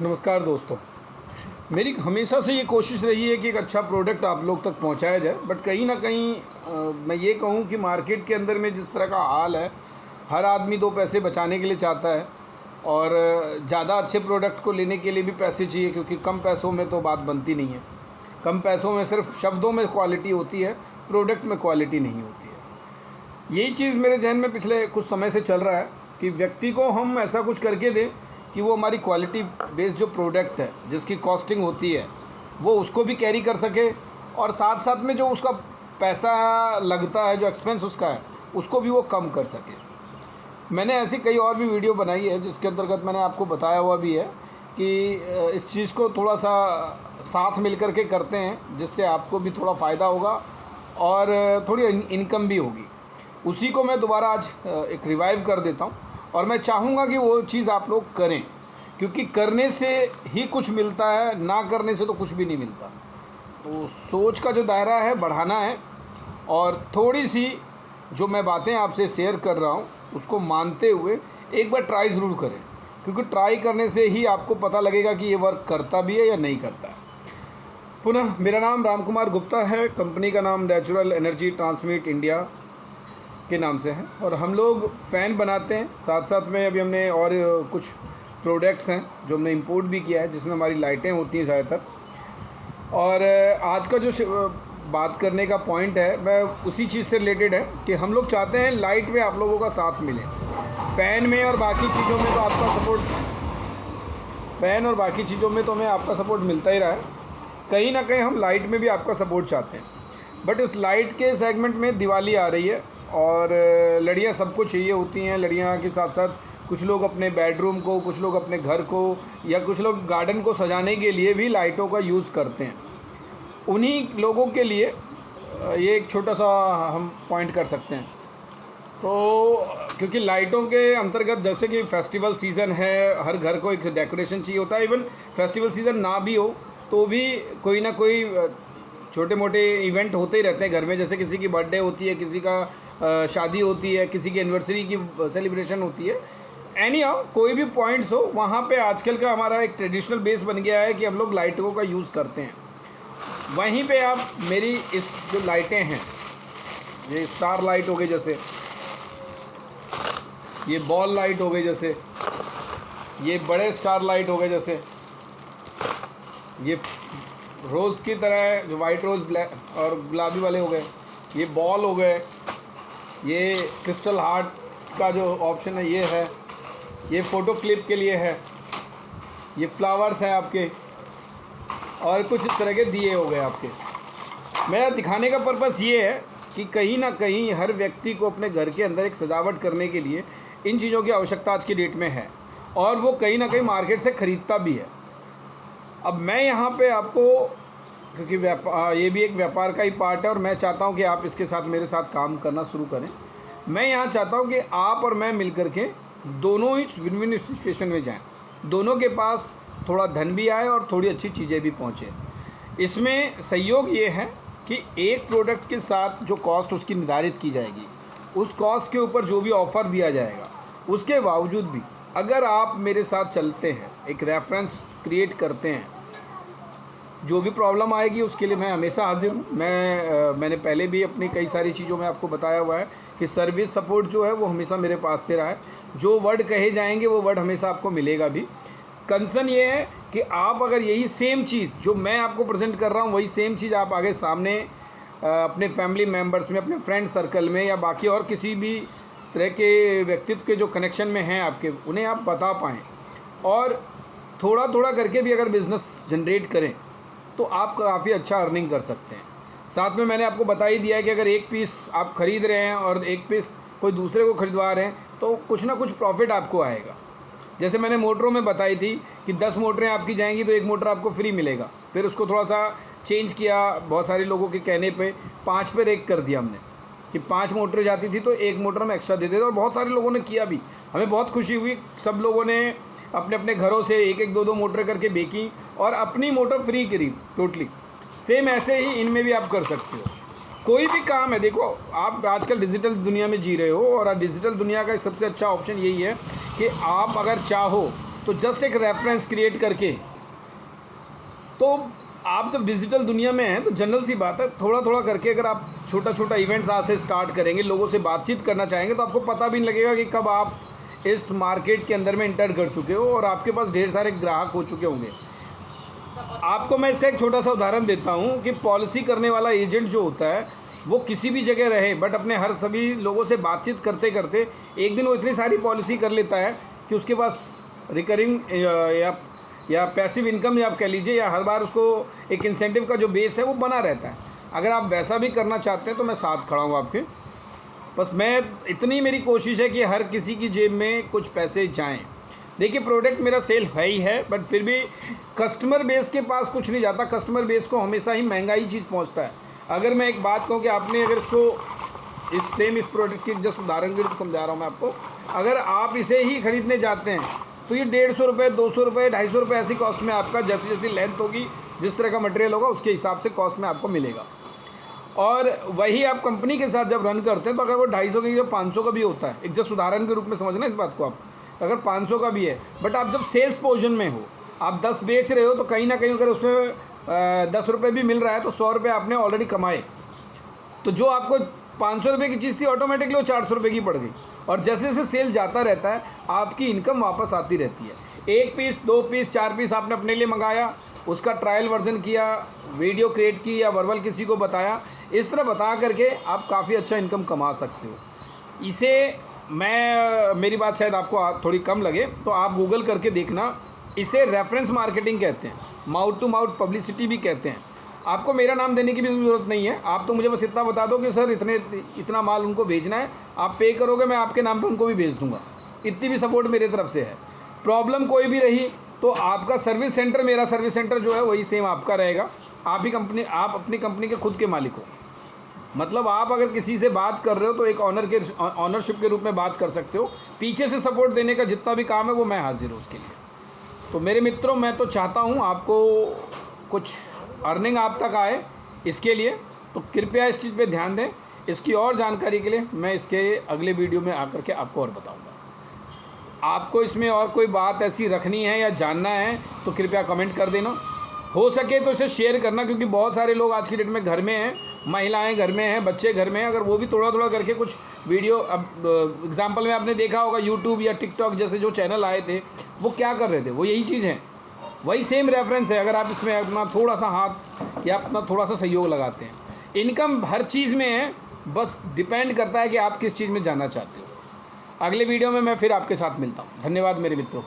नमस्कार दोस्तों। मेरी हमेशा से ये कोशिश रही है कि एक अच्छा प्रोडक्ट आप लोग तक पहुंचाया जाए, बट कहीं ना कहीं मैं ये कहूँ कि मार्केट के अंदर में जिस तरह का हाल है, हर आदमी दो पैसे बचाने के लिए चाहता है और ज़्यादा अच्छे प्रोडक्ट को लेने के लिए भी पैसे चाहिए, क्योंकि कम पैसों में तो बात बनती नहीं है। कम पैसों में सिर्फ शब्दों में क्वालिटी होती है, प्रोडक्ट में क्वालिटी नहीं होती है। यही चीज़ मेरे जहन में पिछले कुछ समय से चल रहा है कि व्यक्ति को हम ऐसा कुछ करके दें कि वो हमारी क्वालिटी बेस्ड जो प्रोडक्ट है, जिसकी कॉस्टिंग होती है, वो उसको भी कैरी कर सके और साथ साथ में जो उसका पैसा लगता है, जो एक्सपेंस उसका है, उसको भी वो कम कर सके। मैंने ऐसी कई और भी वीडियो बनाई है जिसके अंतर्गत मैंने आपको बताया हुआ भी है कि इस चीज़ को थोड़ा सा साथ मिल कर के करते हैं, जिससे आपको भी थोड़ा फ़ायदा होगा और थोड़ी इनकम भी होगी। उसी को मैं दोबारा आज एक रिवाइव कर देता हूँ और मैं चाहूँगा कि वो चीज़ आप लोग करें, क्योंकि करने से ही कुछ मिलता है, ना करने से तो कुछ भी नहीं मिलता। तो सोच का जो दायरा है बढ़ाना है और थोड़ी सी जो मैं बातें आपसे शेयर कर रहा हूँ उसको मानते हुए एक बार ट्राई ज़रूर करें, क्योंकि ट्राई करने से ही आपको पता लगेगा कि ये वर्क करता भी है या नहीं करता है। पुनः मेरा नाम राम कुमार गुप्ता है, कंपनी का नाम नेचुरल एनर्जी ट्रांसमिट इंडिया के नाम से है और हम लोग फ़ैन बनाते हैं। साथ साथ में अभी हमने और कुछ प्रोडक्ट्स हैं जो हमने इंपोर्ट भी किया है, जिसमें हमारी लाइटें होती हैं ज़्यादातर। और आज का जो बात करने का पॉइंट है, मैं उसी चीज़ से रिलेटेड है कि हम लोग चाहते हैं लाइट में आप लोगों का साथ मिले। फ़ैन में और बाकी चीज़ों में तो आपका सपोर्ट, फ़ैन और बाकी चीज़ों में तो हमें आपका सपोर्ट मिलता ही रहा है। कहीं ना कहीं हम लाइट में भी आपका सपोर्ट चाहते हैं, बट इस लाइट के सेगमेंट में दिवाली आ रही है और लड़ियाँ सबको चाहिए होती हैं। लड़ियाँ के साथ साथ कुछ लोग अपने बेडरूम को, कुछ लोग अपने घर को, या कुछ लोग गार्डन को सजाने के लिए भी लाइटों का यूज़ करते हैं। उन्हीं लोगों के लिए ये एक छोटा सा हम पॉइंट कर सकते हैं। तो क्योंकि लाइटों के अंतर्गत जैसे कि फेस्टिवल सीज़न है, हर घर को एक डेकोरेशन चाहिए होता है। इवन फेस्टिवल सीज़न ना भी हो तो भी कोई ना कोई छोटे मोटे इवेंट होते ही रहते हैं घर में। जैसे किसी की बर्थडे होती है, किसी का शादी होती है, किसी की एनिवर्सरी की सेलिब्रेशन होती है। एनी हाउ कोई भी पॉइंट्स हो, वहाँ पे आजकल का हमारा एक ट्रेडिशनल बेस बन गया है कि हम लोग लाइटों का यूज़ करते हैं। वहीं पे आप मेरी इस जो लाइटें हैं, ये स्टार लाइट हो गई, जैसे ये बॉल लाइट हो गई, जैसे ये बड़े स्टार लाइट हो गए, जैसे ये रोज़ की तरह जो वाइट रोज़ ब्लैक और गुलाबी वाले हो गए, ये बॉल हो गए, ये क्रिस्टल हार्ट का जो ऑप्शन है ये है, ये फ़ोटो क्लिप के लिए है, ये फ्लावर्स हैं आपके, और कुछ इस तरह के दिए हो गए आपके। मेरा दिखाने का पर्पस ये है कि कहीं ना कहीं हर व्यक्ति को अपने घर के अंदर एक सजावट करने के लिए इन चीज़ों की आवश्यकता आज की डेट में है, और वो कहीं ना कहीं मार्केट से ख़रीदता भी है। अब मैं यहाँ पे आपको, क्योंकि ये भी एक व्यापार का ही पार्ट है और मैं चाहता हूँ कि आप इसके साथ मेरे साथ काम करना शुरू करें। मैं यहाँ चाहता हूँ कि आप और मैं मिल कर के दोनों ही विन विन सिचुएशन में जाएं, दोनों के पास थोड़ा धन भी आए और थोड़ी अच्छी चीज़ें भी पहुँचे। इसमें सहयोग ये है कि एक प्रोडक्ट के साथ जो कॉस्ट उसकी निर्धारित की जाएगी, उस कॉस्ट के ऊपर जो भी ऑफ़र दिया जाएगा, उसके बावजूद भी अगर आप मेरे साथ चलते हैं, एक रेफरेंस क्रिएट करते हैं, जो भी प्रॉब्लम आएगी उसके लिए मैं हमेशा हाजिर हूँ। मैंने पहले भी अपनी कई सारी चीज़ों में आपको बताया हुआ है कि सर्विस सपोर्ट जो है वो हमेशा मेरे पास से रहा है। जो वर्ड कहे जाएंगे वो वर्ड हमेशा आपको मिलेगा भी। कंसर्न ये है कि आप अगर यही सेम चीज़ जो मैं आपको प्रेजेंट कर रहा हूँ, वही सेम चीज़ आप आगे सामने अपने फैमिली मेम्बर्स में, अपने फ्रेंड सर्कल में, या बाकी और किसी भी तरह के व्यक्तित्व के जो कनेक्शन में हैं आपके, उन्हें आप बता पाएँ और थोड़ा थोड़ा करके भी अगर बिज़नेस जनरेट करें तो आप काफ़ी अच्छा अर्निंग कर सकते हैं। साथ में मैंने आपको बता ही दिया है कि अगर एक पीस आप ख़रीद रहे हैं और एक पीस कोई दूसरे को खरीदवा रहे हैं तो कुछ ना कुछ प्रॉफिट आपको आएगा। जैसे मैंने मोटरों में बताई थी कि 10 मोटरें आपकी जाएंगी तो एक मोटर आपको फ्री मिलेगा। फिर उसको थोड़ा सा चेंज किया, बहुत सारे लोगों के कहने पे 5 पे रेक कर दिया हमने कि 5 मोटरें जाती थी तो एक मोटर हम एक्स्ट्रा दे देते, और बहुत सारे लोगों ने किया भी। हमें बहुत खुशी हुई, सब लोगों ने अपने अपने घरों से एक एक दो दो मोटर करके बेची और अपनी मोटर फ्री करी टोटली। सेम ऐसे ही इनमें भी आप कर सकते हो। कोई भी काम है, देखो आप आजकल डिजिटल दुनिया में जी रहे हो और डिजिटल दुनिया का एक सबसे अच्छा ऑप्शन यही है कि आप अगर चाहो तो जस्ट एक रेफरेंस क्रिएट करके, तो आप जब डिजिटल दुनिया में हैं तो जनरल सी बात है, थोड़ा थोड़ा करके अगर आप छोटा छोटा इवेंट्स आज से स्टार्ट करेंगे, लोगों से बातचीत करना चाहेंगे, तो आपको पता भी नहीं लगेगा कि कब आप इस मार्केट के अंदर में इंटर कर चुके हो और आपके पास ढेर सारे ग्राहक हो चुके होंगे। आपको मैं इसका एक छोटा सा उदाहरण देता हूँ कि पॉलिसी करने वाला एजेंट जो होता है वो किसी भी जगह रहे, बट अपने हर सभी लोगों से बातचीत करते करते एक दिन वो इतनी सारी पॉलिसी कर लेता है कि उसके पास रिकरिंग या पैसिव इनकम या आप कह लीजिए, या हर बार उसको एक इंसेंटिव का जो बेस है वो बना रहता है। अगर आप वैसा भी करना चाहते हैं तो मैं साथ खड़ा हूँ आपके। बस मैं इतनी मेरी कोशिश है कि हर किसी की जेब में कुछ पैसे जाएं। देखिए प्रोडक्ट मेरा सेल है ही है, बट फिर भी कस्टमर बेस के पास कुछ नहीं जाता। कस्टमर बेस को हमेशा ही महंगा ही चीज़ पहुंचता है। अगर मैं एक बात कहूँ कि आपने अगर इसको इस प्रोडक्ट की जस्ट उदाहरण के लिए समझा रहा हूँ मैं आपको, अगर आप इसे ही ख़रीदने जाते हैं तो ये 150 रुपये, 200 रुपये, 250 रुपये ऐसी कॉस्ट में आपका, जैसी जैसी लेंथ होगी, जिस तरह का मटेरियल होगा उसके हिसाब से कॉस्ट में आपको मिलेगा। और वही आप कंपनी के साथ जब रन करते हैं तो अगर वो 250 का या 500 का भी होता है, एक जस्ट उदाहरण के रूप में समझना इस बात को आप, अगर 500 का भी है, बट आप जब सेल्स पोजीशन में हो, आप 10 बेच रहे हो, तो कहीं ना कहीं अगर उसमें 10 रुपये भी मिल रहा है तो 100 रुपये आपने ऑलरेडी कमाए। तो जो आपको 500 रुपये की चीज़ थी ऑटोमेटिकली वो 400 रुपये की पड़ गई। और जैसे जैसे सेल जाता रहता है आपकी इनकम वापस आती रहती है। 1 पीस, 2 पीस, 4 पीस आपने अपने लिए मंगाया, उसका ट्रायल वर्जन किया, वीडियो क्रिएट की या वर्बल किसी को बताया, इस तरह बता करके आप काफ़ी अच्छा इनकम कमा सकते हो। इसे मेरी बात शायद आपको थोड़ी कम लगे तो आप गूगल करके देखना, इसे रेफरेंस मार्केटिंग कहते हैं, माउथ टू माउथ पब्लिसिटी भी कहते हैं। आपको मेरा नाम देने की भी ज़रूरत नहीं है, आप तो मुझे बस इतना बता दो कि सर इतना माल उनको भेजना है, आप पे करोगे, मैं आपके नाम पे उनको भी भेज दूंगा। इतनी भी सपोर्ट मेरे तरफ से है। प्रॉब्लम कोई भी रही तो आपका सर्विस सेंटर, मेरा सर्विस सेंटर जो है वही सेम आपका रहेगा। आप अपनी कंपनी के खुद के मालिक हो। मतलब आप अगर किसी से बात कर रहे हो तो एक ऑनरशिप के रूप में बात कर सकते हो। पीछे से सपोर्ट देने का जितना भी काम है वो मैं हाजिर हूँ उसके लिए। तो मेरे मित्रों, मैं तो चाहता हूँ आपको कुछ अर्निंग आप तक आए, इसके लिए तो कृपया इस चीज़ पे ध्यान दें। इसकी और जानकारी के लिए मैं इसके अगले वीडियो में आकर के आपको और बताऊंगा। आपको इसमें और कोई बात ऐसी रखनी है या जानना है तो कृपया कमेंट कर देना। हो सके तो इसे शेयर करना, क्योंकि बहुत सारे लोग आज की डेट में घर में हैं, महिलाएं घर में हैं, बच्चे घर में हैं। अगर वो भी थोड़ा थोड़ा करके कुछ वीडियो, अब एग्जाम्पल में आपने देखा होगा यूट्यूब या टिकटॉक जैसे जो चैनल आए थे, वो क्या कर रहे थे, वो यही चीज़ है, वही सेम रेफरेंस है। अगर आप इसमें अपना थोड़ा सा हाथ या अपना थोड़ा सा सहयोग लगाते हैं, इनकम हर चीज़ में है, बस डिपेंड करता है कि आप किस चीज़ में जाना चाहते हो। अगले वीडियो में मैं फिर आपके साथ मिलता हूँ। धन्यवाद मेरे मित्रों।